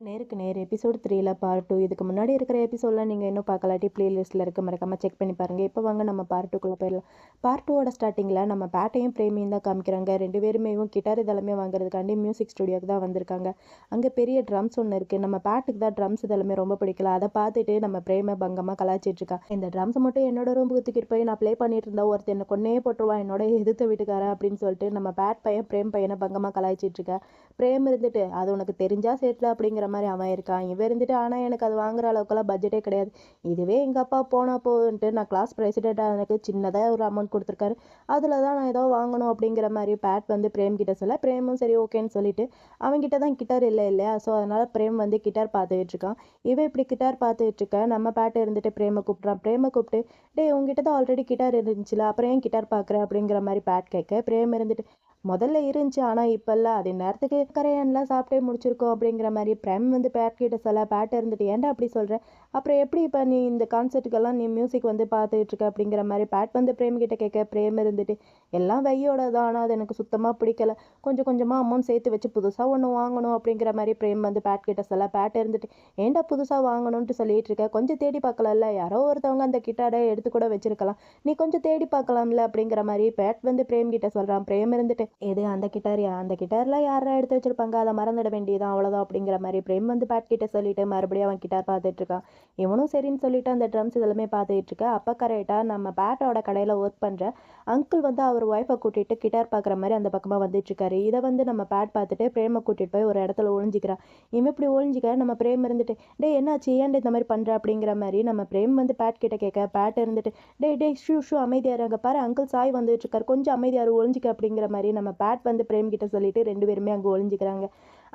நேருக்கு நேர் episode 3ல part 2 இதுக்கு முன்னாடி இருக்கிற எபிசோட்லாம் நீங்கள் இன்னும் பார்க்கலாட்டி பிளேலிஸ்ட்டில் இருக்க மறக்காமல் செக் பண்ணி பாருங்கள். இப்போ வாங்க நம்ம பார்ட் 2க்குள்ளே போயிடலாம். பார்ட் 2ஓட ஸ்டார்டிங்கில் நம்ம பேட்டையும் பிரேமியும் தான் காமிக்கிறாங்க. ரெண்டு பேருமே கிட்டார் இதெல்லாமே வாங்குறதுக்காண்டி மியூசிக் ஸ்டுடியோக்கு தான் வந்திருக்காங்க. அங்கே பெரிய ட்ரம்ஸ் ஒன்று இருக்குது. நம்ம பேட்டுக்கு தான் ட்ரம்ஸ் இதெல்லாமே ரொம்ப பிடிக்கல. அதை பார்த்துட்டு நம்ம பிரேம பங்கமாக கலாச்சிட்டு இருக்கா. இந்த ட்ரம்ஸ் மட்டும் என்னோட ரூமுக்கு தூக்கிட்டு போய் நான் ப்ளே பண்ணிட்டு இருந்தா ஒருத்தர் என்ன கொன்னே போட்டுருவான், என்னோட எதிர்த்த வீட்டுக்காரன் அப்படின்னு சொல்லிட்டு நம்ம பேட் பையன் பிரேம் பையனை பங்கமாக கலாய்ச்சிட்டு இருக்கா. பிரேம் இருந்துட்டு அது உனக்கு தெரிஞ்சா சேர்த்துல அப்படிங்கிற மாதிரி அவன் இருக்கான். இவன் இருந்துட்டு ஆனால் எனக்கு அது வாங்குற அளவுக்குலாம் பட்ஜெட்டே கிடையாது. இதுவே எங்கள் அப்பா போனா போன்ட்டு நான் கிளாஸ் பிரசிடெண்ட்டாக எனக்கு சின்னதாக ஒரு அமௌண்ட் கொடுத்துருக்காரு. அதில் தான் நான் ஏதோ வாங்கணும் அப்படிங்கிற மாதிரி பேட் பிரேம் கிட்ட சொல்ல, பிரேமும் சரி ஓகேன்னு சொல்லிட்டு அவன்கிட்ட தான் கிட்டார் இல்லை இல்லையா. ஸோ அதனால பிரேம் கிட்டார் பார்த்துக்கிட்டு இருக்கான். இவன் இப்படி கிட்டார் பார்த்துக்கிட்டு இருக்க நம்ம பேட்டை இருந்துட்டு பிரேமை கூப்பிட்றான். பிரேமை கூப்பிட்டு டே உங்ககிட்ட தான் ஆல்ரெடி கிட்டார் இருந்துச்சுல, அப்புறம் ஏன் கிட்டார் பார்க்குற அப்படிங்கிற மாதிரி பேட் கேட்க, பிரேம் இருந்துட்டு முதல்ல இருந்துச்சு ஆனால் இப்போல்லாம் அதே நேரத்துக்கு கரையான்லாம் சாப்பிட்டே முடிச்சிருக்கோம் அப்படிங்கிற மாதிரி பிரேம் பேட் கிட்ட சொல்ல, பேட் இருந்துட்டு ஏன்டா அப்படி சொல்கிற, அப்புறம் எப்படி இப்போ நீ இந்த கான்சர்ட்டுக்கெல்லாம் நீ மியூசிக் பார்த்துக்கிட்டு இருக்க அப்படிங்கிற மாதிரி பேட் பிரேம் கிட்ட கேட்க, பிரேம் இருந்துட்டு எல்லாம் வெய்யோட தான் ஆனால் அது எனக்கு சுத்தமாக பிடிக்கல, கொஞ்சம் கொஞ்சமாக அமௌண்ட் சேர்த்து வச்சு புதுசாக ஒன்று வாங்கணும் அப்படிங்கிற மாதிரி பிரேம் பேட் கிட்ட சொல்ல, பேட் இருந்துட்டு ஏன்டா புதுசாக வாங்கணும்ட்டு சொல்லிட்டு இருக்க, கொஞ்சம் தேடி பார்க்கலாம்ல, யாரோ ஒருத்தவங்க அந்த கிட்டாரை எடுத்து கூட வச்சிருக்கலாம், நீ கொஞ்சம் தேடி பார்க்கலாம்ல அப்படிங்கிற மாதிரி பேட் பிரேம் கிட்ட சொல்கிறான். பிரேம் இருந்துட்டு எது அந்த கிட்டாரியா, அந்த கிட்டார்லாம் யாரா எடுத்து வச்சிருப்பாங்க, அதை மறந்துட வேண்டியதான் அவ்வளோதான் அப்படிங்கிற மாதிரி பிரேம் பேட் கிட்ட சொல்லிட்டு மறுபடியும் அவன் கிட்டார் பார்த்துட்டு இருக்கான். இவனும் சரின்னு சொல்லிட்டு அந்த ட்ரம்ஸ் இதெல்லாமே பார்த்துட்டு இருக்க. அப்போ கரெக்டாக நம்ம பேட்டோட கடையில் ஒர்க் பண்ணுற அங்கிள் அவர் ஒய்ஃபை கூட்டிகிட்டு கிட்டார் பார்க்குற மாதிரி அந்த பக்கமாக வந்துட்டு இருக்காரு. இதை நம்ம பேட் பார்த்துட்டு பிரேமை கூட்டிகிட்டு போய் ஒரு இடத்துல ஒழிஞ்சிக்கிறான். இவன் இப்படி ஒழிஞ்சிக்க நம்ம பிரேம் இருந்துட்டு டே என்னாச்சு ஏன் இந்த மாதிரி பண்ணுற அப்படிங்கிற மாதிரி நம்ம பிரேம் பேட் கிட்ட கேட்க, பேட் இருந்துட்டு டே ஷூ அமைதியாரு, அங்கே பாரு அங்கிள் சாய் வந்துட்டு இருக்காரு, கொஞ்சம் அமைதியாரு ஒழிஞ்சிக்க அப்படிங்கிற மாதிரி நம்ம பேட் பிரேம் கிட்ட சொல்லிட்டு ரெண்டு பேருமே அங்கே ஒழிஞ்சிக்கிறாங்க.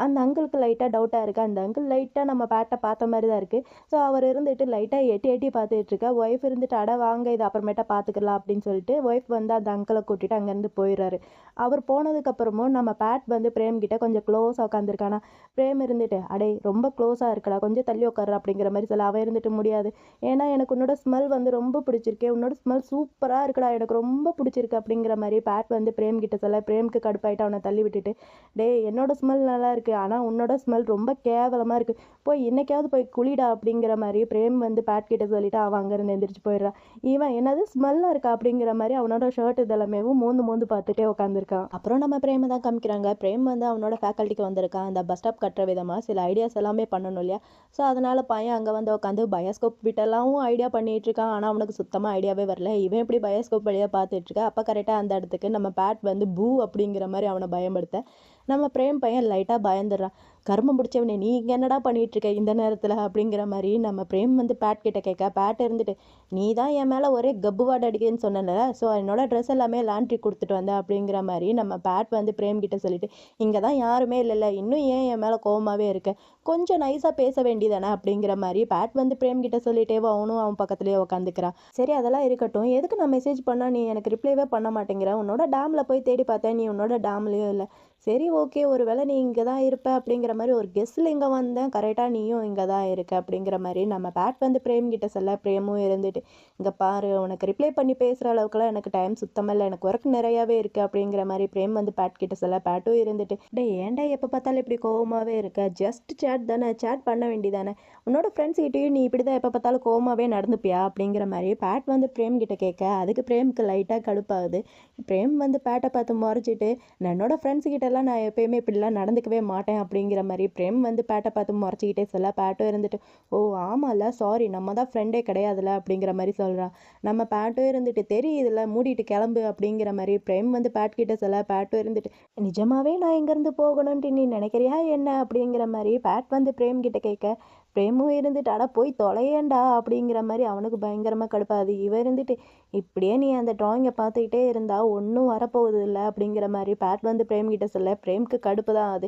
அந்த அங்கிளுக்கு லைட்டாக டவுட்டாக இருக்குது. அந்த அங்கிள் லைட்டாக நம்ம பேட்டை பார்த்த மாதிரி தான் இருக்குது. ஸோ அவர் இருந்துட்டு லைட்டாக எட்டி எட்டி பார்த்துட்டு இருக்கா. ஒய்ஃப் இருந்துட்டு அட வாங்க இது அப்புறமேட்டா பார்த்துக்கலாம் அப்படின்னு சொல்லிட்டு ஒய்ஃப் அந்த அங்கிளை கூட்டிட்டு அங்கேருந்து போயிடுறாரு. அவர் போனதுக்கப்புறமும் நம்ம பேட் பிரேம் கிட்ட கொஞ்சம் க்ளோஸாக உட்காந்துருக்கானா. பிரேம் இருந்துட்டு அடே ரொம்ப க்ளோஸாக இருக்கடா, கொஞ்சம் தள்ளி உட்காரு அப்படிங்கிற மாதிரி சொல்ல, அவன் இருந்துட்டு முடியாது, ஏன்னா எனக்கு உன்னோட ஸ்மெல் ரொம்ப பிடிச்சிருக்கு, உன்னோட ஸ்மெல் சூப்பராக இருக்குடா, எனக்கு ரொம்ப பிடிச்சிருக்கு அப்படிங்கிற மாதிரி பேட் பிரேம் கிட்ட சொல்ல, பிரேமுக்கு கடுப்பாயிட்டு அவனை தள்ளி விட்டுட்டு டே என்னோட ஸ்மெல் நல்லா இருக்கு, ஆனால் உன்னோட ஸ்மெல் ரொம்ப கேவலமாக இருக்குது, போய் இன்னைக்காவது போய் குளிடா அப்படிங்கிற மாதிரி பிரேம் பேட் கிட்ட சொல்லிட்டு அவன் அங்கேருந்து எந்திரிச்சு போயிடுறான். இவன் என்னது ஸ்மெல்லாக இருக்கா அப்படிங்கிற மாதிரி அவனோட ஷர்ட் இதெல்லாமே மோந்து பார்த்துட்டே உட்காந்துருக்கான். அப்புறம் நம்ம பிரேமை தான் காமிக்கிறாங்க. பிரேம் அவனோட ஃபேக்கல்ட்டிக்கு வந்திருக்கான். அந்த பஸ் ஸ்டாப் கட்டுற விதமாக சில ஐடியாஸ் எல்லாமே பண்ணணும் இல்லையா. ஸோ அதனால பையன் அங்கே உட்காந்து பயோஸ்கோப் விட்டெல்லாம் ஐடியா பண்ணிட்டு இருக்கான். ஆனால் அவனுக்கு சுத்தமாக ஐடியாவே வரல. இவன் எப்படி பயோஸ்கோப் வழியாக பார்த்துட்டு இருக்கா. அப்போ கரெக்டாக அந்த இடத்துக்கு நம்ம பேட் பூ அப்படிங்கிற மாதிரி அவனை பயன்படுத்த நம்ம பிரேம் பையன் லைட்டாக பயந்துடுறான். கர்மம் பிடிச்சவனே நீ இங்கே என்னடா பண்ணிட்டு இருக்க இந்த நேரத்தில் அப்படிங்கிற மாதிரி நம்ம பிரேம் பேட் கிட்ட கேட்க, பேட் இருந்துட்டு நீ தான் என் மேலே ஒரே கப்பு வாட் அடிக்குதுன்னு சொன்னல, ஸோ என்னோட ட்ரெஸ் எல்லாமே லாண்ட்ரி கொடுத்துட்டு வந்தேன் அப்படிங்கிற மாதிரி நம்ம பேட் பிரேம் கிட்ட சொல்லிட்டு இங்கே தான் யாருமே இல்லைல்ல, இன்னும் ஏன் என் மேலே கோவமாகவே இருக்க, கொஞ்சம் நைஸாக பேச வேண்டியதானே அப்படிங்கிற மாதிரி பேட் பிரேம் கிட்ட சொல்லிட்டே அவனும் அவன் பக்கத்துலேயே உட்காந்துக்கிறான். சரி அதெல்லாம் இருக்கட்டும், எதுக்கு நான் மெசேஜ் பண்ணால் நீ எனக்கு ரிப்ளைவே பண்ண மாட்டேங்கிற, உன்னோட டேமில் போய் தேடி பார்த்தேன், நீ உன்னோட டேம்லேயும் இல்லை, சரி ஓகே ஒரு வேளை நீ இங்கே தான் இருப்ப அப்படிங்கிற மாதிரி ஒரு கெஸ்ஸில் இங்கே வந்தேன், கரெக்டாக நீயும் இங்கே தான் இருக்க அப்படிங்கிற மாதிரி நம்ம பேட் பிரேம் கிட்ட சொல்ல, பிரேமும் இருந்துட்டு இங்கே பாரு உனக்கு ரிப்ளை பண்ணி பேசுகிற அளவுக்குலாம் எனக்கு டைம் சுத்தமாக இல்லை, எனக்கு ஒர்க் நிறையாவே இருக்குது அப்படிங்கிற மாதிரி பிரேம் பேட் கிட்ட சொல்ல, பேட்டும் இருந்துட்டு டே ஏன்டா எப்போ பார்த்தாலும் இப்படி கோவமாகவே இருக்க, ஜஸ்ட் சேட் தானே, சேட் பண்ண வேண்டியதானே, உன்னோட ஃப்ரெண்ட்ஸ் கிட்டேயும் நீ இப்படி தான் எப்போ பார்த்தாலும் கோவமாகவே நடந்துப்பியா அப்படிங்கிற மாதிரி பேட் பிரேம் கிட்ட கேட்க, அதுக்கு பிரேமுக்கு லைட்டாக கடுப்பாகுது. பிரேம் பேட்டை பார்த்து முறைச்சிட்டு என்னோட ஃப்ரெண்ட்ஸ் கிட்ட நான் எப்பயுமே இப்படிலாம் நடந்துக்கவே மாட்டேன் அப்படிங்கிற மாதிரி பிரேம் பேட்டை பார்த்து முறைச்சிக்கிட்டே சொல்ல, பேட்டும் இருந்துட்டு ஓ ஆமாம்ல சாரி நம்ம தான் ஃப்ரெண்டே கிடையாதுல அப்படிங்கிற மாதிரி சொல்கிறான். நம்ம பேட்டும் இருந்துட்டு தெரியுதுல மூடிட்டு கிளம்பு அப்படிங்கிற மாதிரி பிரேம் பேட் கிட்ட சொல்ல, பேட்டும் இருந்துட்டு நிஜமாவே நான் இங்கேருந்து போகணும்ட்டு நீ நினைக்கிறியா என்ன அப்படிங்கிற மாதிரி பேட் பிரேம் கிட்ட கேட்க, பிரேமும் இருந்துட்டு அட போய் தொலையேண்டா அப்படிங்கிற மாதிரி அவனுக்கு பயங்கரமாக கடுப்பாது. இவன் இருந்துட்டு இப்படியே நீ அந்த ட்ராயிங்கை பார்த்துக்கிட்டே இருந்தா ஒன்றும் வரப்போகுது இல்லை அப்படிங்கிற மாதிரி பேட் பிரேம் கிட்ட சொல்ல, பிரேமுக்கு கடுப்பு தான் அது,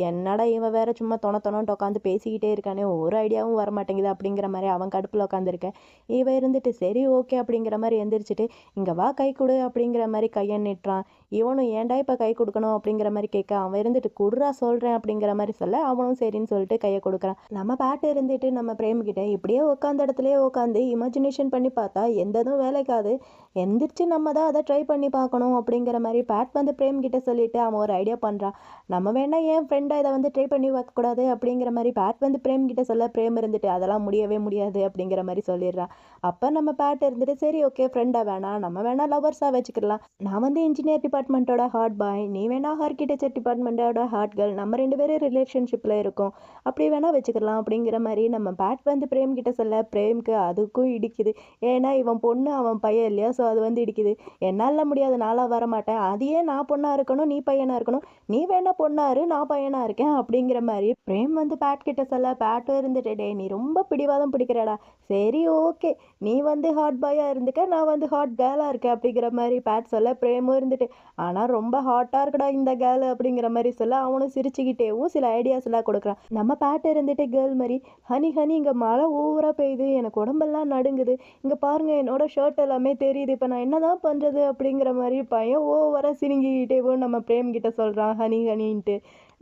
என்னடா இவன் வேற சும்மா தொணத்தொணன்ட்டு உட்காந்து பேசிக்கிட்டே இருக்கானே ஒரு ஐடியாவும் வரமாட்டேங்குது அப்படிங்கிற மாதிரி அவன் கடுப்பில் உட்காந்துருக்கேன். இவன் இருந்துட்டு சரி ஓகே அப்படிங்கிற மாதிரி எந்திரிச்சிட்டு இங்கே வா கை கொடு அப்படிங்கிற மாதிரி கையை நீட்டுறான். இவனும் ஏன்டா இப்போ கை கொடுக்கணும் அப்படிங்கிற மாதிரி கேட்க அவன் இருந்துட்டு குடுறா சொல்கிறேன் அப்படிங்கிற மாதிரி சொல்ல அவனும் சரின்னு சொல்லிட்டு கையை கொடுக்குறான். நம்ம பேட் இருந்துட்டு நம்ம பிரேம் கிட்ட இப்படியே உட்காந்த இடத்துலயே உட்காந்து இமேஜினேஷன் பண்ணி பார்த்தா எந்ததும் வேலைக்காது, எந்திரிச்சு நம்ம தான் அதை ட்ரை பண்ணி பார்க்கணும் அப்படிங்கிற மாதிரி பேட் வந்து பிரேம் கிட்ட சொல்லிட்டு அவன் ஒரு ஐடியா பண்ணுறான். நம்ம வேணா ஏன் ஃப்ரெண்டாக இதை வந்து ட்ரை பண்ணி பார்க்கக்கூடாது அப்படிங்கிற மாதிரி பேட் வந்து பிரேம் கிட்ட சொல்ல பிரேம் இருந்துட்டு அதெல்லாம் முடியவே முடியாது அப்படிங்கிற மாதிரி சொல்லிடுறான். அப்போ நம்ம பேட் இருந்துட்டு சரி ஓகே ஃப்ரெண்டாக வேணாம், நம்ம வேணா லவர்ஸாக வச்சுக்கலாம். நான் வந்து இன்ஜினியர் டிபார்ட்மெண்ட்டோட ஹார்ட் பாய், நீ வேணா ஆர்கிடெக்சர் டிபார்ட்மெண்ட்டோட ஹார்ட் கேர்ள், நம்ம 2 பேரும் ரிலேஷன்ஷிப்பில் இருக்கோம், அப்படி வேணா வச்சுக்கலாம் அப்படிங்கிற மாதிரி நம்ம பேட் வந்து பிரேம் கிட்ட சொல்ல பிரேம்க்கு அதுக்கும் இடிக்குது. ஏன்னா இவன் பொண்ணு அவன் பையன் இல்லையா, ஸோ அது வந்து இடிக்குது. என்னால் முடியாது, நாளாக வர மாட்டேன், அது ஏன் நான் பொண்ணாக இருக்கணும் நீ பையனாக இருக்கணும், நீ வேணா பொண்ணாரு நான் பையனாக இருக்கேன் அப்படிங்கிற மாதிரி பிரேம் வந்து பேட் கிட்ட சொல்ல பேட்டும் இருந்துட்டு டே நீ ரொம்ப பிடிவாதம் பிடிக்கிறடா, சரி ஓகே நீ வந்து ஹாட் பாயாக இருந்துக்க, நான் வந்து ஹாட் கேர்ளாக இருக்கேன் அப்படிங்கிற மாதிரி பேட் சொல்ல பிரேமும் இருந்துட்டு ஆனால் ரொம்ப ஹாட்டாக இருக்குடா இந்த கேர்ள் அப்படிங்கிற மாதிரி சொல்ல அவனும் சிரிச்சுக்கிட்டேவும் சில ஐடியாஸ் எல்லாம் கொடுக்குறான். நம்ம பேட் இருந்துட்டு கேர்ள் மாதிரி ஹனி ஹனி இங்கே மழை ஓவராக பெய்யுது, எனக்கு உடம்பெல்லாம் நடுங்குது, இங்கே பாருங்க என்னோட ஷர்ட் எல்லாமே தெரியுது, இப்போ நான் என்னதான் பண்ணுறது அப்படிங்கிற மாதிரி பையன் ஓவராக சிரிங்கிக்கிட்டேவும் நம்ம பிரேம் கிட்ட சொல்கிறான் ஹனி ஹனின்ட்டு.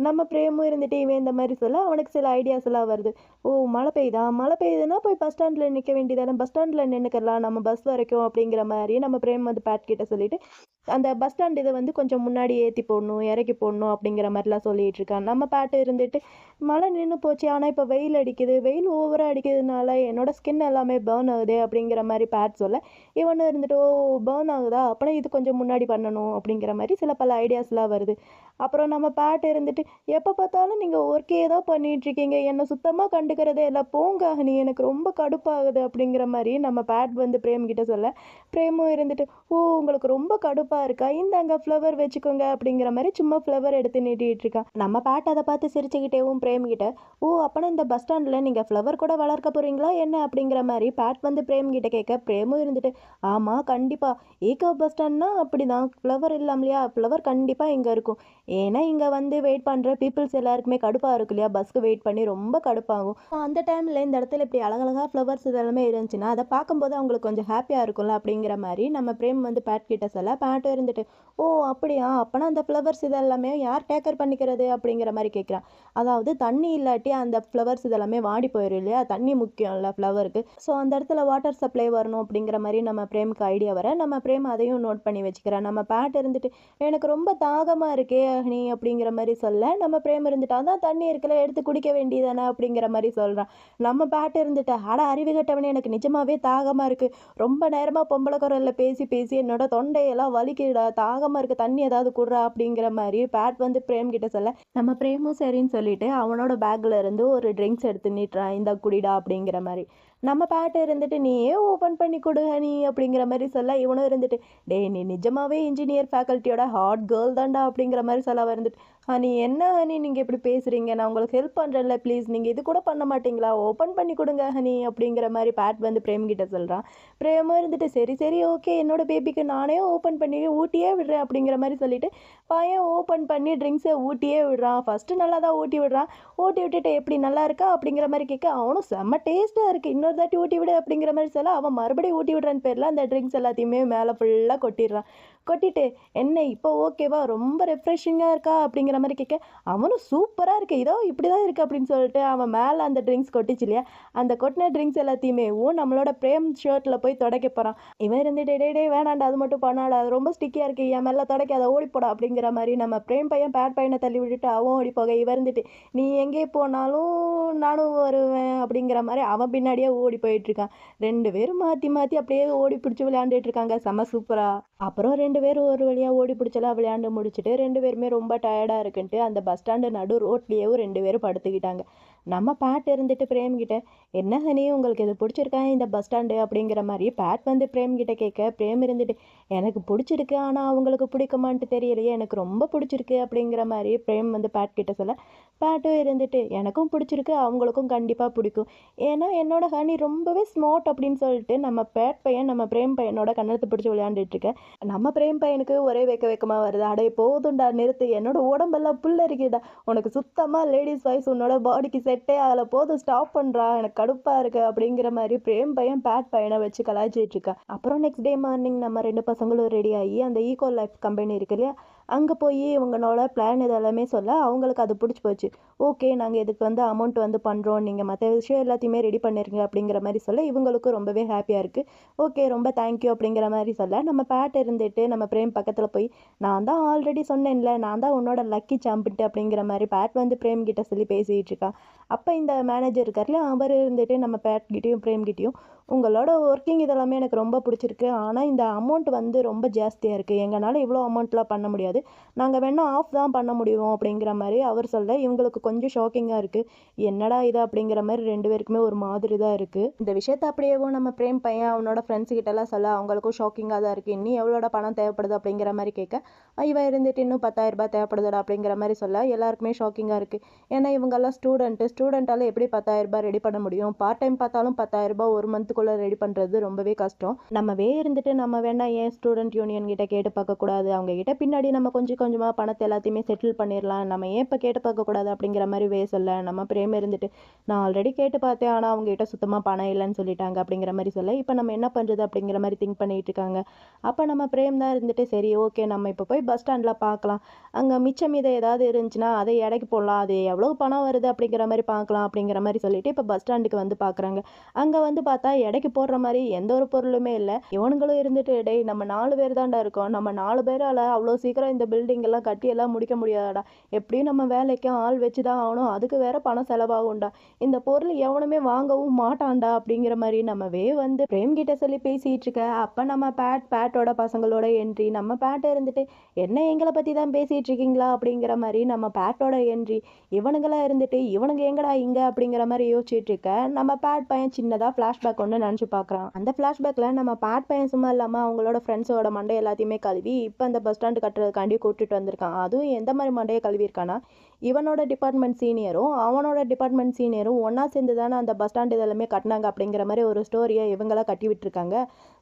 நம்ம பிரேமும் இருந்துட்டு இவன் இந்த மாதிரி சொல்ல அவனுக்கு சில ஐடியாஸ் எல்லாம் வருது. ஓ மழை பெய்யுதா, மழை பெய்யுதுன்னா போய் பஸ் ஸ்டாண்டில் நிற்க வேண்டியதானே, பஸ் ஸ்டாண்டில் நின்றுக்கலாம் நம்ம பஸ் வரைக்கும் அப்படிங்கிற மாதிரி நம்ம பிரேம் வந்து பேட் கிட்ட சொல்லிட்டு அந்த பஸ் ஸ்டாண்ட் இதை வந்து கொஞ்சம் முன்னாடி ஏற்றி போடணும் இறக்கி போடணும் அப்படிங்கிற மாதிரிலாம் சொல்லிட்டு இருக்கான். நம்ம பேட்டு இருந்துட்டு மழை நின்று போச்சு, ஆனால் இப்போ வெயில் அடிக்குது, வெயில் ஓவராக அடிக்கிறதுனால என்னோட ஸ்கின் எல்லாமே பேர்ன் ஆகுது அப்படிங்கிற மாதிரி பேட் சொல்ல இவனு இருந்துட்டு ஓ பேர்ன் ஆகுதா அப்போனா இது கொஞ்சம் முன்னாடி பண்ணணும் அப்படிங்கிற மாதிரி சில பல ஐடியாஸ்லாம் வருது. அப்புறம் நம்ம பேட் இருந்துட்டு எப்போ பார்த்தாலும் நீங்கள் ஒர்க்கே தான் பண்ணிகிட்ருக்கீங்க, என்னை சுத்தமாக கண்டுக்கிறதே இல்லை, போங்க நீ எனக்கு ரொம்ப கடுப்பாகுது அப்படிங்கிற மாதிரி நம்ம பேட் வந்து பிரேம் கிட்ட சொல்ல பிரேமும் இருந்துட்டு ஓ உங்களுக்கு ரொம்ப கடுப்பாக இருக்கா, இந்தாங்க ஃப்ளவர் வச்சுக்கோங்க அப்படிங்கிற மாதிரி சும்மா ஃப்ளவர் எடுத்து நீட்டிகிட்டு இருக்கான். நம்ம பேட் அதை பார்த்து சிரிச்சுக்கிட்டேவும் பிரேம் கிட்ட ஓ அப்போனா இந்த பஸ் ஸ்டாண்டில் நீங்கள் ஃப்ளவர் கூட வளர்க்க போகிறீங்களா என்ன அப்படிங்கிற மாதிரி பேட் வந்து பிரேம் கிட்ட கேட்க பிரேமும் இருந்துட்டு ஆமாம் கண்டிப்பாக, ஈகோ பஸ் ஸ்டாண்ட்னா அப்படி தான், ஃப்ளவர் இல்லாமலையா, ஃப்ளவர் கண்டிப்பாக இங்கே இருக்கும், ஏன்னா இங்கே வந்து வெயிட் பண்ணுற பீப்புள்ஸ் எல்லாருக்குமே கடுப்பாக இருக்கு இல்லையா, பஸ்க்கு வெயிட் பண்ணி ரொம்ப கடுப்பாகும், அந்த டைமில் இந்த இடத்துல இப்படி அழகழகாக ஃப்ளவர்ஸ் இதெல்லாமே இருந்துச்சுன்னா அதை பார்க்கும்போது அவங்களுக்கு கொஞ்சம் ஹாப்பியாக இருக்கும்ல அப்படிங்கிற மாதிரி நம்ம பிரேம் வந்து பேட் கிட்ட சொல்ல பேட்டும் இருந்துட்டு ஓ அப்படியா அப்போனா அந்த ஃப்ளவர்ஸ் இதெல்லாமே யார் டேக்கர் பண்ணிக்கிறது அப்படிங்கிற மாதிரி கேட்குறான். அதாவது தண்ணி இல்லாட்டி அந்த ஃப்ளவர்ஸ் இதெல்லாமே வாடி போயிடும் இல்லையா, தண்ணி முக்கியம் இல்லை ஃப்ளவருக்கு, ஸோ அந்த இடத்துல வாட்டர் சப்ளை வரணும் அப்படிங்கிற மாதிரி நம்ம பிரேமுக்கு ஐடியா வர நம்ம பிரேம் அதையும் நோட் பண்ணி வச்சுக்கிறேன். நம்ம பேட் இருந்துட்டு எனக்கு ரொம்ப தாகமாக இருக்கே நீ அப்படிங்கிற மாதிரி சொல்ல நம்ம பிரேம் இருந்துட்டு அதான் தண்ணி இருக்குல்ல எடுத்து குடிக்க வேண்டியதானே அப்படிங்கிற மாதிரி சொல்கிறான். நம்ம பேட் இருந்துட்டு அட அறிவு கட்டவனே எனக்கு நிஜமாவே தாகமாக இருக்குது, ரொம்ப நேரமாக பொம்பளை குரலில் பேசி பேசி என்னோட தொண்டையெல்லாம் வலிக்குடா, தாகமாக இருக்குது, தண்ணி ஏதாவது குடுறா அப்படிங்கிற மாதிரி பேட் வந்து பிரேம் கிட்ட சொல்ல நம்ம பிரேமும் சரின்னு சொல்லிட்டு அவனோட பேக்கில் இருந்து ஒரு ட்ரிங்க்ஸ் எடுத்து நீட்டுறான், இந்த குடிடா அப்படிங்கிற மாதிரி. நம்ம பேட்டை இருந்துட்டு நீயே ஓப்பன் பண்ணி கொடு ஹனி அப்படிங்கிற மாதிரி சொல்ல இவனும் இருந்துட்டு டே நீ நிஜமாவே இன்ஜினியர் ஃபேக்கல்ட்டியோட ஹாட் கேர்ள் தான்டா அப்படிங்கிற மாதிரி சொல்ல வந்துட்டு ஹனி என்ன ஹனி நீங்கள் இப்படி பேசுகிறீங்க, நான் உங்களுக்கு ஹெல்ப் பண்ணுறேன்ல ப்ளீஸ் நீங்கள் இது கூட பண்ண மாட்டிங்களா, ஓப்பன் பண்ணி கொடுங்க ஹனி அப்படிங்கிற மாதிரி பேட் வந்து பிரேம் கிட்ட சொல்கிறான். பிரேமும் இருந்துட்டு சரி சரி ஓகே என்னோட பேபிக்கு நானே ஓப்பன் பண்ணி ஊட்டியே விடுறேன் அப்படிங்கிற மாதிரி சொல்லிட்டு பையன் ஓப்பன் பண்ணி ட்ரிங்க்ஸை ஊட்டியே விடுறான். ஃபஸ்ட்டு நல்லா தான் ஊட்டி விடுறான், ஊட்டி விட்டுட்டு எப்படி நல்லா இருக்கா அப்படிங்கிற மாதிரி கேட்க அவனும் செம்ம டேஸ்ட்டாக இருக்குது இன்னொரு தாட்டி ஊட்டி விடு அப்படிங்கிற மாதிரி சொல்ல அவன் மறுபடியும் ஊட்டி விடுறான்னு பேரில் அந்த ட்ரிங்க்ஸ் எல்லாத்தையுமே மேலே ஃபுல்லாக கொட்டிடுறான். கொட்டிட்டு என்ன இப்போ ஓகேவா ரொம்ப ரெஃப்ரெஷிங்காக இருக்கா அப்படிங்கிற மாதிரி கேட்க அவனும் சூப்பராக இருக்குது இதோ இப்படி தான் இருக்குது அப்படின்னு சொல்லிட்டு அவன் மேலே அந்த ட்ரிங்க்ஸ் கொட்டிச்சு இல்லையா, அந்த கொட்டின ட்ரிங்க்ஸ் எல்லாத்தையுமே நம்மளோட பிரேம் ஷர்ட்டில் போய் துடைக்க போகிறான். இவன் இருந்துட்டு டே வேணாண்டா அது மட்டும் பண்ணாடா அது ரொம்ப ஸ்டிக்கியாக இருக்குது என் மேலே துடைக்க அதை ஓடி போடா அப்படிங்கிற மாதிரி நம்ம பிரேம் பையன் பேட் பையனை தள்ளி விட்டுட்டு அவன் ஓடி போக இவன் இருந்துட்டு நீ எங்கே போனாலும் நானும் வருவேன் அப்படிங்கிற மாதிரி அவன் பின்னாடியே ஓடி போயிட்டுருக்கான். 2 பேரும் மாற்றி மாற்றி அப்படியே ஓடி பிடிச்சி விளையாண்டுட்டு இருக்காங்க செம சூப்பராக. அப்புறம் 2 பேரும் ஒரு வழியாக ஓடி பிடிச்சலாம் விளையாண்டு முடிச்சுட்டு 2 பேருமே ரொம்ப டயர்டாக இருக்குன்ட்டு அந்த பஸ் ஸ்டாண்டு நடு ரோட்லேயும் 2 பேரும் படுத்துக்கிட்டாங்க. நம்ம பேட் இருந்துட்டு பிரேம் கிட்ட என்ன ஹனி உங்களுக்கு இது பிடிச்சிருக்கா இந்த பஸ் ஸ்டாண்டு அப்படிங்கிற மாதிரி பேட் வந்து பிரேம் கிட்ட கேட்க பிரேம் இருந்துட்டு எனக்கு பிடிச்சிருக்கு ஆனால் அவங்களுக்கு பிடிக்குமான்ட்டு தெரியலையே எனக்கு ரொம்ப பிடிச்சிருக்கு அப்படிங்கிற மாதிரி பிரேம் வந்து பேட் கிட்ட சொல்ல பேட்டும் இருந்துட்டு எனக்கும் பிடிச்சிருக்கு அவங்களுக்கும் கண்டிப்பாக பிடிக்கும், ஏன்னா என்னோட ஹனி ரொம்பவே ஸ்மார்ட் அப்படின்னு சொல்லிட்டு நம்ம பேட் பையன் நம்ம பிரேம் பையனோட கண்ணத்தை பிடிச்சி விளையாண்டுட்டு இருக்க. நம்ம பிரேம் பையனுக்கு ஒரே வெக்கமாக வருது, அடே போதும்டா நிறுத்து என்னோட உடம்பெல்லாம் புல்ல இருக்குடா, உனக்கு சுத்தமாக லேடிஸ் வாய்ஸ் உன்னோட பாடிக்கு செட் செட்டே ஆகல, போதும் ஸ்டாப் பண்ணுறா, எனக்கு கடுப்பாக இருக்கு அப்படிங்கிற மாதிரி பிரேம் பையன் பேட் பையனை வச்சு கலாய்ச்சிட்டு இருக்கா. அப்புறம் நெக்ஸ்ட் டே மார்னிங் நம்ம 2 பசங்களும் ரெடி ஆகி அந்த ஈகோ லைஃப் கம்பெனி இருக்கு இல்லையா, அங்கே போய் இவங்களோட பிளான் இதெல்லாமே சொல்ல அவங்களுக்கு அது பிடிச்சி போச்சு. ஓகே, நாங்கள் இதுக்கு வந்து அமௌண்ட் வந்து பண்ணுறோம், நீங்கள் மற்ற விஷயம் எல்லாத்தையுமே ரெடி பண்ணிருங்க அப்படிங்கிற மாதிரி சொல்ல இவங்களுக்கும் ரொம்பவே ஹாப்பியாக இருக்குது. ஓகே, ரொம்ப தேங்க்யூ அப்படிங்கிற மாதிரி சொல்ல நம்ம பேட் இருந்துட்டு நம்ம பிரேம் பக்கத்தில் போய், நான் தான் ஆல்ரெடி சொன்னேன்ல, நான் தான் உன்னோட லக்கி சாம்பிட்டு அப்படிங்கிற மாதிரி பேட் வந்து பிரேம் கிட்ட சொல்லி பேசிகிட்டு இருக்கான். அப்போ இந்த மேனேஜர் இருக்கார்ல, அவர் இருந்துட்டு நம்ம பேட் கிட்டேயும் பிரேம் கிட்டேயும், உங்களோட ஒர்க்கிங் இதெல்லாமே எனக்கு ரொம்ப பிடிச்சிருக்கு, ஆனால் இந்த அமௌண்ட் வந்து ரொம்ப ஜாஸ்தியாக இருக்குது, எங்களால் இவ்வளோ அமௌண்ட்லாம் பண்ண முடியாது, நாங்கள் வேணால் ஆஃப் தான் பண்ண முடியும் அப்படிங்கிற மாதிரி அவர் சொல்ல இவங்களுக்கு கொஞ்சம் ஷாக்கிங்காக இருக்குது. என்னடா இது அப்படிங்கிற மாதிரி 2 பேருக்குமே ஒரு மாதிரி தான் இருக்குது. இந்த விஷயத்த அப்படியேவும் நம்ம பிரேம் பையன் அவனோட ஃப்ரெண்ட்ஸ் கிட்டலாம் சொல்ல அவங்களுக்கும் ஷாக்கிங்காக தான் இருக்குது. இன்னும் எவ்வளோட பணம் தேவைப்படுது அப்படிங்கிற மாதிரி கேட்க, இவன் இருந்துட்டு இன்னும் 10,000 ரூபாய் தேவைப்படுதுடா அப்படிங்கிற மாதிரி சொல்ல எல்லாருக்குமே ஷாக்கிங்காக இருக்குது. ஏன்னா இவங்கெல்லாம் ஸ்டூடெண்ட்டால் எப்படி 10,000 ரூபாய் ரெடி பண்ண முடியும்? பார்ட் டைம் பார்த்தாலும் 10,000 ரூபாய் ஒரு மந்த்துக்குள்ளே ரெடி பண்ணுறது ரொம்பவே கஷ்டம். நம்மவே இருந்துட்டு நம்ம வேணா ஏன் ஸ்டூடெண்ட் யூனியன் கிட்ட கேட்டு பார்க்கக்கூடாது? அவங்க கிட்ட பின்னாடி நம்ம கொஞ்சம் கொஞ்சமாக பணத்தை எல்லாத்தையுமே செட்டில் பண்ணிடலாம், நம்ம ஏன் இப்போ கேட்டு பார்க்கக்கூடாது அப்படிங்கிற மாதிரி சொல்ல நம்ம பிரேம் இருந்துட்டு, நான் ஆல்ரெடி கேட்டு பார்த்தேன், ஆனால் அவங்ககிட்ட சுத்தமாக பணம் இல்லைன்னு சொல்லிட்டாங்க அப்படிங்கிற மாதிரி சொல்ல, இப்போ நம்ம என்ன பண்ணுறது அப்படிங்கிற மாதிரி திங்க் பண்ணிட்டு இருக்காங்க. அப்போ நம்ம பிரேம் தான் இருந்துட்டு, சரி ஓகே, நம்ம இப்போ போய் பஸ் ஸ்டாண்டில் பார்க்கலாம், அங்கே மிச்சம் மீது ஏதாவது இருந்துச்சுன்னா அதை எடைக்கு போடலாம், அது எவ்வளோ பணம் வருது அப்படிங்கிற மாதிரி பார்க்கலாம் அப்படிங்கிற மாதிரி சொல்லிட்டு இப்போ பஸ் ஸ்டாண்டுக்கு வந்து பார்க்குறாங்க. அங்கே வந்து பார்த்தா எடைக்கு போடுற மாதிரி எந்த ஒரு பொருளுமே இல்லை. இவனுங்களும் இருந்துட்டு, டேய் நம்ம 4 பேர் தான்டா இருக்கோம், நம்ம 4 பேரால் அவ்வளோ சீக்கிரம் இந்த பில்டிங் எல்லாம் கட்டி எல்லாம் முடிக்க முடியாதடா, எப்படியும் நம்ம வேலைக்கு ஆள் வச்சு தான் ஆகணும், அதுக்கு வேற பணம் செலவாகும்டா, இந்த பொருள் எவனுமே வாங்கவும் மாட்டான்டா அப்படிங்கிற மாதிரி நம்மவே வந்து பிரேம் கிட்ட சொல்லி பேசிட்டு இருக்க. அப்போ நம்ம பேட்டோட பசங்களோட என்ட்ரி. நம்ம பேட்டை இருந்துட்டு, என்ன எங்களை பற்றி தான் பேசிட்டு இருக்கீங்களா அப்படிங்கிற மாதிரி நம்ம பேட்டோட என்ட்ரி. இவனுங்களா இருந்துட்டு, இவனுங்க எங்கடா இங்கே அப்படிங்கிற மாதிரி யோசிச்சுட்டு இருக்க. நம்ம பேட் பையன் சின்னதாக ஃப்ளாஷ்பேக் ஒன்று நினச்சி பார்க்குறான். அந்த ஃப்ளாஷ்பேக்கில் நம்ம பேட் பையன் சும்மா இல்லாமல் அவங்களோட ஃப்ரெண்ட்ஸோட மண்டை எல்லாத்தையுமே கழுவி இப்போ அந்த பஸ் ஸ்டாண்டு கட்டுறதுக்காண்டி கூட்டிட்டு வந்திருக்கான். அதுவும் எந்த மாதிரி மண்டையை கழுவிருக்கானா, இவனோட டிபார்ட்மெண்ட் சீனியரும் அவனோட டிபார்ட்மெண்ட் சீனியரும் ஒன்றா சேர்ந்து தானே அந்த பஸ் ஸ்டாண்ட் இதெல்லாமே கட்டினாங்க அப்படிங்கிற மாதிரி ஒரு ஸ்டோரியை இவங்களாம் கட்டி விட்டுருக்காங்க.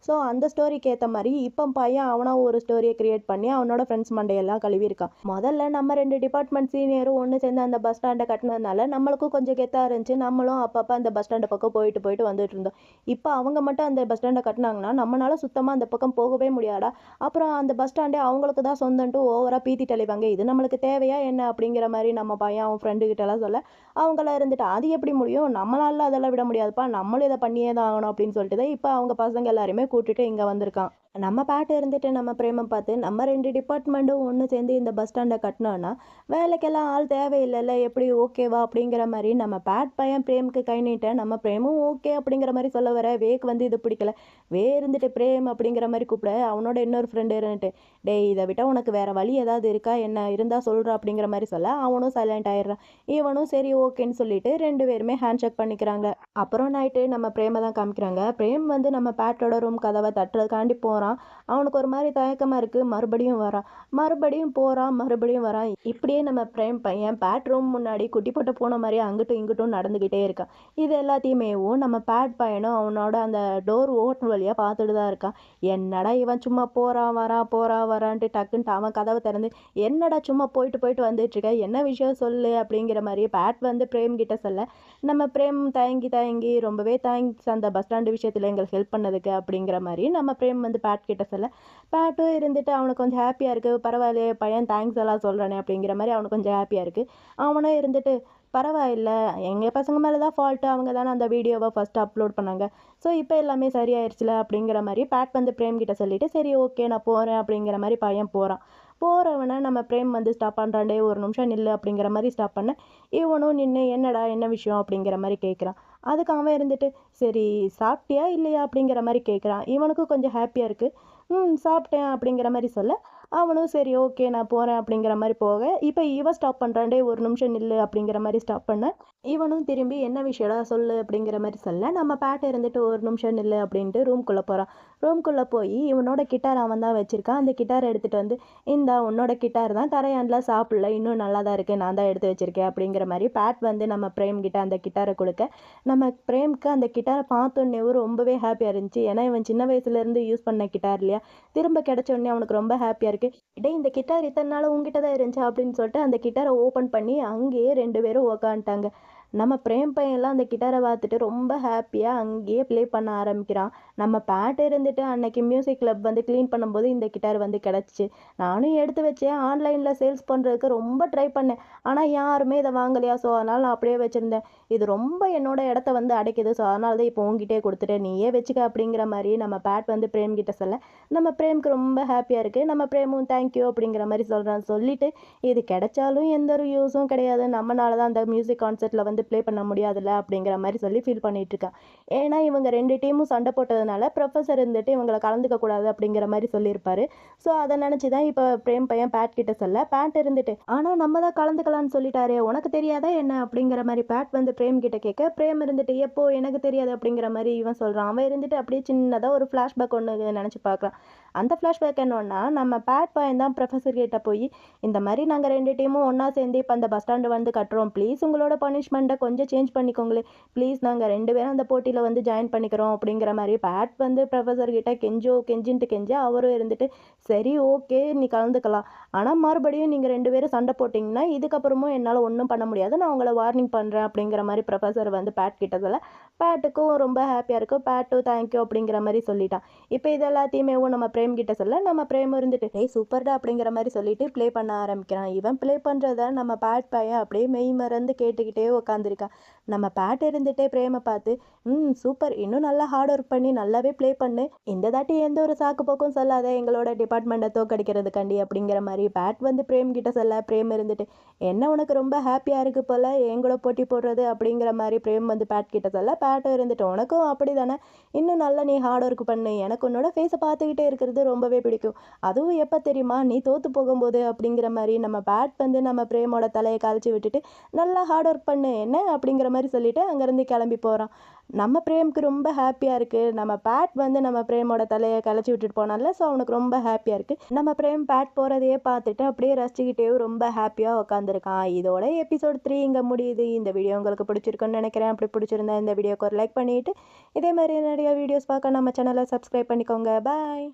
ஸோ அந்த ஸ்டோரிக்கு ஏற்ற மாதிரி இப்போ பையன் அவனாக ஒரு ஸ்டோரியை கிரியேட் பண்ணி அவனோட ஃப்ரெண்ட்ஸ் மண்டையெல்லாம் கழுவிருக்கான். முதல்ல நம்ம 2 டிபார்ட்மெண்ட் சீனியரும் ஒன்று சேர்ந்து அந்த பஸ் ஸ்டாண்டை கட்டினதுனால நம்மளுக்கும் கொஞ்சம் கெத்தாக இருந்துச்சு, நம்மளும் அப்பப்போ அந்த பஸ் ஸ்டாண்டு பக்கம் போயிட்டு வந்துட்டு இருந்தோம். இப்போ அவங்க மட்டும் அந்த பஸ் ஸ்டாண்டை கட்டினாங்கன்னா நம்மளால சுத்தமாக அந்த பக்கம் போகவே முடியாதா, அப்புறம் அந்த பஸ் ஸ்டாண்டே அவங்களுக்கு தான் சொந்தன்ட்டு ஓவராக பீத்தி தெளிவாங்க, இது நம்மளுக்கு தேவையா என்ன அப்படிங்கிற மாதிரி நம்ம பையன் அவன் ஃப்ரெண்டு கிட்டலாம் சொல்ல, அவங்களாம் இருந்துட்டு அது எப்படி முடியும், நம்மளால அதெல்லாம் விட முடியாதுப்பா, நம்மளும் இதை பண்ணியே தான் ஆகணும் அப்படின்னு சொல்லிட்டு தான் இப்போ அவங்க பசங்க எல்லாருமே கூட்டிட்டு இங்கே வந்திருக்கான். நம்ம பேட்டை இருந்துட்டு நம்ம பிரேமம் பார்த்து, நம்ம 2 டிபார்ட்மெண்ட்டும் ஒன்று சேர்ந்து இந்த பஸ் ஸ்டாண்டை கட்டினோன்னா வேலைக்கெல்லாம் ஆள் தேவையில்லைல்ல, எப்படி ஓகேவா அப்படிங்கிற மாதிரி நம்ம பேட் பையன் பிரேமுக்கு கை நீட்ட, நம்ம பிரேமும் ஓகே அப்படிங்கிற மாதிரி சொல்ல வர வேக்கு வந்து இது பிடிக்கல. இருந்துட்டு பிரேம் அப்படிங்கிற மாதிரி கூப்பிட அவனோட இன்னொரு ஃப்ரெண்டு இருந்துட்டு, டேய் இதை விட்டால் உனக்கு வேற வழி ஏதாவது இருக்கா என்ன, இருந்தால் சொல்கிற அப்படிங்கிற மாதிரி சொல்ல அவனும் சைலண்ட் ஆயிடுறான். இவனும் சரி ஓகேன்னு சொல்லிட்டு 2 பேருமே ஹேண்ட் ஷேக் பண்ணிக்கிறாங்க. அப்புறம் நைட்டு நம்ம பிரேமை தான் காமிக்கிறாங்க. பிரேம் வந்து நம்ம பேட்டோட ரூம் கதவை தட்டுறதுக்காண்டி போகிறான். அவனுக்கு ஒரு மாதிரி தயக்கமாக இருக்குது, மறுபடியும் வரான், மறுபடியும் போகிறான், மறுபடியும் வரான். இப்படியே நம்ம பிரேம் பையன் பேட் ரூம் முன்னாடி குட்டி போட்டு போன மாதிரி அங்கிட்டும் இங்கிட்டும் நடந்துக்கிட்டே இருக்கான். இது எல்லாத்தையுமே நம்ம பேட் பையனும் அவனோட அந்த டோர் ஓட்டு வழியாக பார்த்துட்டு தான் இருக்கான். என்னடா இவன் சும்மா போகிறான் வரான்ட்டு டக்குன்ட்டு அவன் கதவை திறந்து, என்னடா சும்மா போயிட்டு வந்துட்டு இருக்க, என்ன விஷயம் சொல்லு அப்படிங்கிற மாதிரி பேட் வந்து பிரேம் கிட்ட சொல்ல, நம்ம பிரேம் தயங்கி ரொம்பவே தேங்க்ஸ் அந்த பஸ் ஸ்டாண்டு விஷயத்தில் எங்களுக்கு ஹெல்ப் பண்ணதுக்கு அப்படிங்கிற மாதிரி நம்ம பிரேம் வந்து பேட் கிட்ட சொல்ல, பேட்டும் இருந்துட்டு அவனுக்கு கொஞ்சம் ஹாப்பியாக இருக்குது, பரவாயில்லையே பையன் தேங்க்ஸ் எல்லாம் சொல்கிறானே அப்படிங்கிற மாதிரி அவனுக்கு கொஞ்சம் ஹாப்பியாக இருக்குது. அவனும் இருந்துட்டு, பரவாயில்ல, எங்கள் பசங்க மேலே தான் ஃபால்ட்டு, அவங்க தானே அந்த வீடியோவை ஃபஸ்ட்டு அப்லோட் பண்ணாங்க, ஸோ இப்போ எல்லாமே சரியாயிருச்சுல அப்படிங்கிற மாதிரி பேட் வந்து பிரேம் கிட்ட சொல்லிவிட்டு, சரி ஓகே நான் போகிறேன் அப்படிங்கிற மாதிரி பையன் போகிறவனை நம்ம பிரேம் வந்து ஸ்டாப் பண்ணுறாண்டே, ஒரு நிமிஷம் நில்லு அப்படிங்கிற மாதிரி ஸ்டாப் பண்ண, இவனும் நின்று என்னடா என்ன விஷயம் அப்படிங்கிற மாதிரி கேட்குறான். அதுக்கு அவன் இருந்துட்டு, சரி சாப்பிட்டியா இல்லையா அப்படிங்கிற மாதிரி கேட்குறான். இவனுக்கும் கொஞ்சம் ஹாப்பியாக இருக்குது, சாப்பிட்டேன் அப்படிங்கிற மாதிரி சொல்ல, அவனும் சரி ஓகே நான் போகிறேன் அப்படிங்கிற மாதிரி போக, இப்போ இவன் ஸ்டாப் பண்ணுறாண்டே, ஒரு நிமிஷம் நில்லு அப்படிங்கிற மாதிரி ஸ்டாப் பண்ண, இவனும் திரும்பி என்ன விஷயடா சொல்லு அப்படிங்கிற மாதிரி சொல்ல, நம்ம பேட்டை இருந்துட்டு ஒரு நிமிஷம் நில்லு அப்படின்ட்டு ரூம்குள்ளே போகிறான். ரூம்குள்ளே போய் இவனோட கிட்டார் அவன் தான் வச்சுருக்கான். அந்த கிட்டாரை எடுத்துகிட்டு வந்து, இந்தா உன்னோட கிட்டார் தான், தரையாண்டில் சாப்பிடல, இன்னும் நல்லா தான் இருக்குது, நான் தான் எடுத்து வச்சுருக்கேன் அப்படிங்கிற மாதிரி பேட் வந்து நம்ம பிரேம் கிட்ட அந்த கிட்டாரை கொடுக்க, நம்ம பிரேம்க்கு அந்த கிட்டாரை பார்த்தோன்னே ரொம்பவே ஹாப்பியாக இருந்துச்சு. ஏன்னா இவன் சின்ன வயசுலேருந்து யூஸ் பண்ண கிட்டார் இல்லையா, திரும்ப கிடச்சோடனே அவனுக்கு ரொம்ப ஹாப்பியாக இருக்குது. டேய் இந்த கிட்டார் இத்தனை நாள் உங்ககிட்ட தான் இருந்துச்சு அப்படின்னு சொல்லிட்டு அந்த கிட்டாரை ஓப்பன் பண்ணி அங்கேயே 2 பேரும் உக்காந்துட்டாங்க. நம்ம பிரேம் பையன்லாம் அந்த கிட்டாரை பார்த்துட்டு ரொம்ப ஹாப்பியாக அங்கேயே ப்ளே பண்ண ஆரம்பிக்கிறான். நம்ம பேட் இருந்துட்டு அன்னைக்கு மியூசிக் கிளப் வந்து க்ளீன் பண்ணும்போது இந்த கிட்டார் வந்து கிடச்சிச்சு. நானும் எடுத்து வச்சேன், ஆன்லைனில் சேல்ஸ் பண்ணுறதுக்கு ரொம்ப ட்ரை பண்ணேன். ஆனால் யாருமே இதை வாங்கலையா, ஸோ அதனால் நான் அப்படியே வச்சுருந்தேன். இது ரொம்ப என்னோட இடத்த வந்து அடைக்குது, ஸோ அதனால தான் இப்போ உங்ககிட்டே கொடுத்துட்டேன், நீயே வச்சுக்க அப்படிங்கிற மாதிரி நம்ம பேட் வந்து பிரேம் கிட்ட சொல்ல, நம்ம பிரேமுக்கு ரொம்ப ஹாப்பியாக இருக்குது. நம்ம பிரேமும் தேங்க்யூ அப்படிங்கிற மாதிரி சொல்கிறான். சொல்லிட்டு இது கிடைச்சாலும் எந்த ஒரு யூஸும் கிடையாது, நம்மளால தான் அந்த மியூசிக் கான்சர்ட்டில் வந்து ப்ளே பண்ண முடியாதுல்ல அப்படிங்கிற மாதிரி சொல்லி ஃபீல் பண்ணிட்டு இருக்கான். ஏன்னா இவங்க 2 டீமும் சண்டை போட்டதுனால ப்ரொஃபஸர் இருந்துட்டு இவங்களை கலந்துக்க கூடாது அப்படிங்கிற மாதிரி சொல்லியிருப்பாரு. ஸோ அதை நினச்சி தான் இப்போ பிரேம் பையன் பேட் கிட்ட சொல்ல, பேட் இருந்துட்டு ஆனால் நம்ம தான் கலந்துக்கலாம்னு சொல்லிட்டாரே, உனக்கு தெரியாதா என்ன அப்படிங்கிற மாதிரி பேட் வந்து பிரேம் கிட்ட கேட்க, பிரேம் இருந்துட்டு எப்போ எனக்கு தெரியாது அப்படிங்கிற மாதிரி இவன் சொல்கிறான். அவன் இருந்துட்டு அப்படியே சின்னதாக ஒரு ஃப்ளாஷ்பேக் ஒன்று நினச்சி பார்க்குறான். அந்த ஃப்ளாஷ்பேக் என்னன்னா, நம்ம பேட் பையன் தான் ப்ரொஃபஸர் கிட்ட போய், இந்த மாதிரி நாங்கள் 2 டீமும் ஒன்றா சேர்ந்து இப்போ அந்த பஸ் ஸ்டாண்டு வந்து கட்டுறோம், ப்ளீஸ் உங்களோட பனிஷ்மெண்ட்டை கொஞ்சம் சேஞ்ச் பண்ணிக்கோங்களே, ப்ளீஸ் நாங்கள் 2 பேரும் அந்த போட்டியில் வந்து ஜாயின் பண்ணிக்கிறோம் அப்படிங்கிற மாதிரி பேட் வந்து ப்ரொஃபஸர் கிட்ட கெஞ்சின்ட்டு கெஞ்ச, அவரும் இருந்துட்டு சரி ஓகே நீ கலந்துக்கலாம், ஆனால் மறுபடியும் நீங்கள் 2 பேரும் சண்டை போட்டிங்கன்னா இதுக்கப்புறமும் என்னால் ஒன்றும் பண்ண முடியாது, நான் உங்களை வார்னிங் பண்ணுறேன் அப்படிங்கிற மாதிரி ப்ரொஃபஸர் வந்து பேட் கிட்ட சொல்ல, பேட்டுக்கும் ரொம்ப ஹாப்பியாக இருக்கும். பேட்டும் தேங்க்யூ அப்படிங்கிற மாதிரி சொல்லிட்டான். இப்போ இது எல்லாத்தையுமே நம்ம பிரேம் கிட்ட சொல்ல, நம்ம பிரேம் இருந்துட்டு டேய் சூப்பர்டா அப்படிங்கிற மாதிரி சொல்லிட்டு ப்ளே பண்ண ஆரம்பிக்கிறான். இவன் ப்ளே பண்ணுறத நம்ம பேட் பையன் அப்படியே மெய் மறந்து கேட்டுக்கிட்டே உட்காந்துருக்கான். நம்ம பேட் இருந்துட்டே பிரேமை பார்த்து, சூப்பர், இன்னும் நல்லா ஹார்ட் ஒர்க் பண்ணி நல்லாவே ப்ளே பண்ணு, இந்த தாட்டி எந்த ஒரு சாக்கு போக்கும் சொல்லாத எங்களோட டிபார்ட்மெண்ட்டை தோக்கடிக்கிறதுக்காண்டி அப்படிங்கிற மாதிரி பேட் வந்து பிரேம் கிட்ட சொல்ல, பிரேம் இருந்துட்டு என்ன உனக்கு ரொம்ப ஹாப்பியாக இருக்குது போல் என் கூட போட்டி போடுறது அப்படிங்கிற மாதிரி பிரேம் வந்து பேட் கிட்ட சொல்ல, பேட்டும் இருந்துட்டு உனக்கும் அப்படி தானே, இன்னும் நல்லா நீ ஹார்ட் ஒர்க் பண்ணு, எனக்கு உன்னோட ஃபேஸை பார்த்துக்கிட்டே இருக்கிறது ரொம்பவே பிடிக்கும், அதுவும் எப்போ தெரியுமா நீ தோற்று போகும்போது அப்படிங்கிற மாதிரி நம்ம பேட் வந்து நம்ம பிரேமோட தலையை காய்ச்சி விட்டுட்டு நல்லா ஹார்ட் ஒர்க் பண்ணு என்ன அப்படிங்கிற மாதிரி சொல்லிட்டு அங்கேருந்து கிளம்பி போகிறான். நம்ம பிரேமுக்கு ரொம்ப ஹாப்பியாக இருக்குது. நம்ம பேட் வந்து நம்ம பிரேமோட தலையை கலைச்சி விட்டுட்டு போனால, ஸோ அவனுக்கு ரொம்ப ஹாப்பியாக இருக்குது. நம்ம பிரேம் பேட் போகிறதையே பார்த்துட்டு அப்படியே ரசிச்சுக்கிட்டே ரொம்ப ஹாப்பியாக உட்காந்துருக்கான். இதோட எபிசோட் 3 இங்கே முடியுது. இந்த வீடியோ உங்களுக்கு பிடிச்சிருக்குன்னு நினைக்கிறேன். அப்படி பிடிச்சிருந்தா இந்த வீடியோக்கு ஒரு லைக் பண்ணிவிட்டு இதே மாதிரி நிறைய வீடியோஸ் பார்க்க நம்ம சேனலை சப்ஸ்கிரைப் பண்ணிக்கோங்க. பாய்.